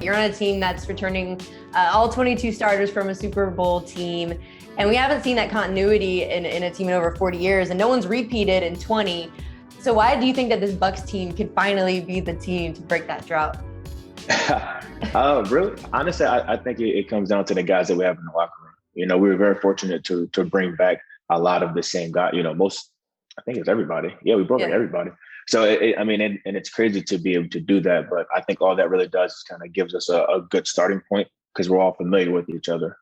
You're on a team that's returning all 22 starters from a Super Bowl team. And we haven't seen that continuity in a team in over 40 years, and no one's repeated in 20. So why do you think that this Bucs team could finally be the team to break that drought? Really? Honestly, I think it comes down to the guys that we have in the locker room. We were very fortunate to bring back a lot of the same guys. I think it's everybody. Yeah, we brought back everybody. So, it's crazy to be able to do that. But I think all that really does is kind of gives us a good starting point because we're all familiar with each other.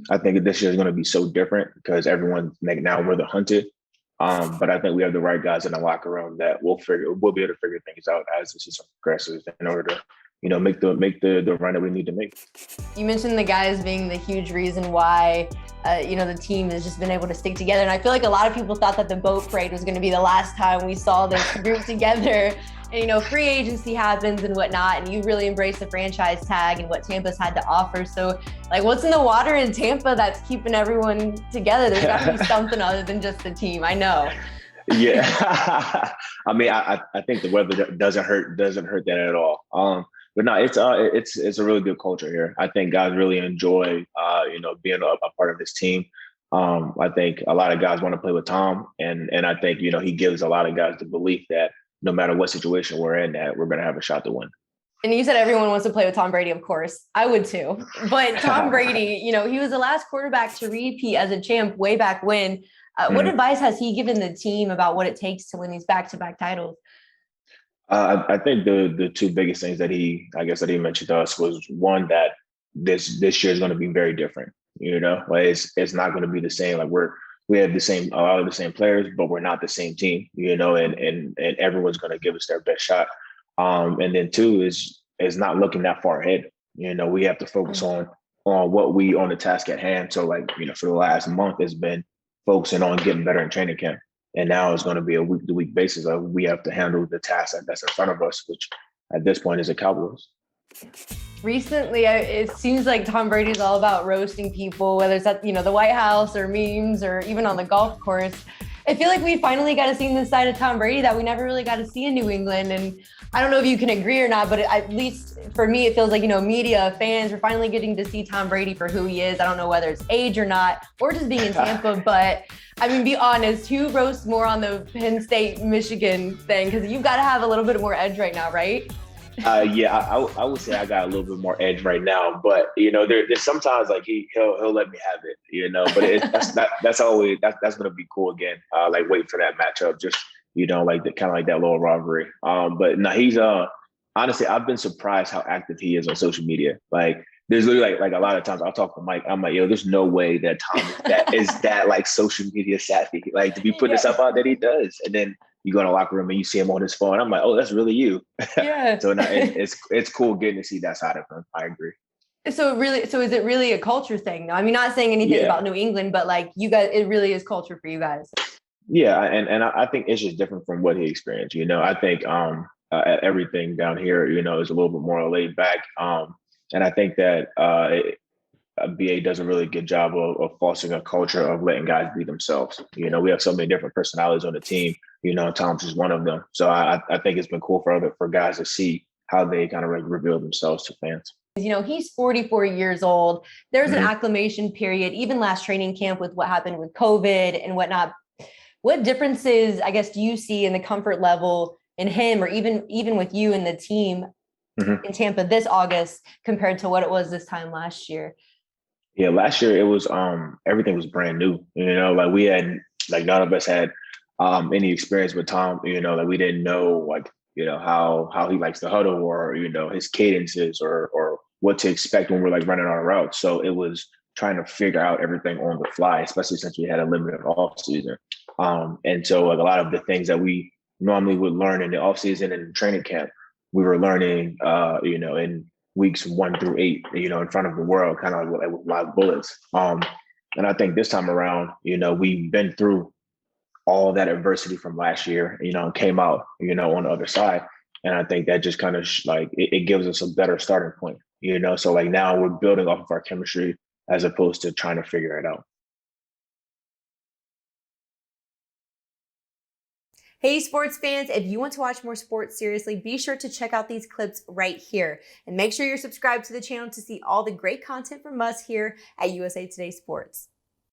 I think this year is going to be so different because everyone's now we're the hunted. But I think we have the right guys in the locker room that we'll be able to figure things out as the season progresses in order to, make the run that we need to make. You mentioned the guys being the huge reason why, the team has just been able to stick together. And I feel like a lot of people thought that the boat parade was going to be the last time we saw this group together. And, free agency happens and whatnot, and you really embrace the franchise tag and what Tampa's had to offer. So, what's in the water in Tampa that's keeping everyone together? There's got to be something other than just the team. I know. Yeah. I think the weather doesn't hurt that at all. But no, it's a really good culture here. I think guys really enjoy, being a part of this team. I think a lot of guys want to play with Tom, and I think, he gives a lot of guys the belief that no matter what situation we're in, that we're going to have a shot to win. And you said everyone wants to play with Tom Brady, of course. I would too. But Tom Brady, he was the last quarterback to repeat as a champ way back when. What advice has he given the team about what it takes to win these back-to-back titles? I think the two biggest things that he mentioned to us was one, that this year is going to be very different. It's not going to be the same. We have a lot of the same players, but we're not the same team. And everyone's going to give us their best shot. And then two is not looking that far ahead. We have to focus on the task at hand. So for the last month, it's been focusing on getting better in training camp. And now it's going to be a week-to-week basis of we have to handle the task that's in front of us, which at this point is the Cowboys. Recently, it seems like Tom Brady's all about roasting people, whether it's at, the White House or memes or even on the golf course. I feel like we finally got to see this side of Tom Brady that we never really got to see in New England. And I don't know if you can agree or not, but at least for me, it feels like, media, fans, we're finally getting to see Tom Brady for who he is. I don't know whether it's age or not, or just being in Tampa, but be honest, who roasts more on the Penn State, Michigan thing? Because you've got to have a little bit more edge right now, right? I would say I got a little bit more edge right now, but there's sometimes he'll let me have it, but that's going to be cool again. Wait for that matchup, just that little rivalry. But no, he's honestly, I've been surprised how active he is on social media. There's literally a lot of times I'll talk to Mike. I'm like, there's no way that Tom is that social media savvy, to be putting stuff out that he does, and then you go in the locker room and you see him on his phone. I'm like, oh, that's really you. Yeah. So no, it's cool getting to see that side of him. I agree. So is it really a culture thing? No, not saying anything about New England, but you guys, it really is culture for you guys. Yeah, and I think it's just different from what he experienced. I think everything down here, is a little bit more laid back. And I think that BA does a really good job of fostering a culture of letting guys be themselves. We have so many different personalities on the team. Tom's just one of them. So I think it's been cool for guys to see how they kind of reveal themselves to fans. He's 44 years old. There's an acclimation period, even last training camp with what happened with COVID and whatnot. What differences, I guess, do you see in the comfort level in him or even with you and the team in Tampa this August compared to what it was this time last year? Yeah, last year it was everything was brand new. We had none of us had any experience with Tom. We didn't know how he likes to huddle or his cadences or what to expect when we're running our routes. So it was trying to figure out everything on the fly, especially since we had a limited off season. And so a lot of the things that we normally would learn in the off season and in training camp, we were learning in weeks 1 through 8, in front of the world, kind of with live bullets. And I think this time around, we've been through all that adversity from last year, and came out, on the other side. And I think that just kind of it gives us a better starting point, so now we're building off of our chemistry as opposed to trying to figure it out. Hey, sports fans, if you want to watch more sports seriously, be sure to check out these clips right here. And make sure you're subscribed to the channel to see all the great content from us here at USA Today Sports.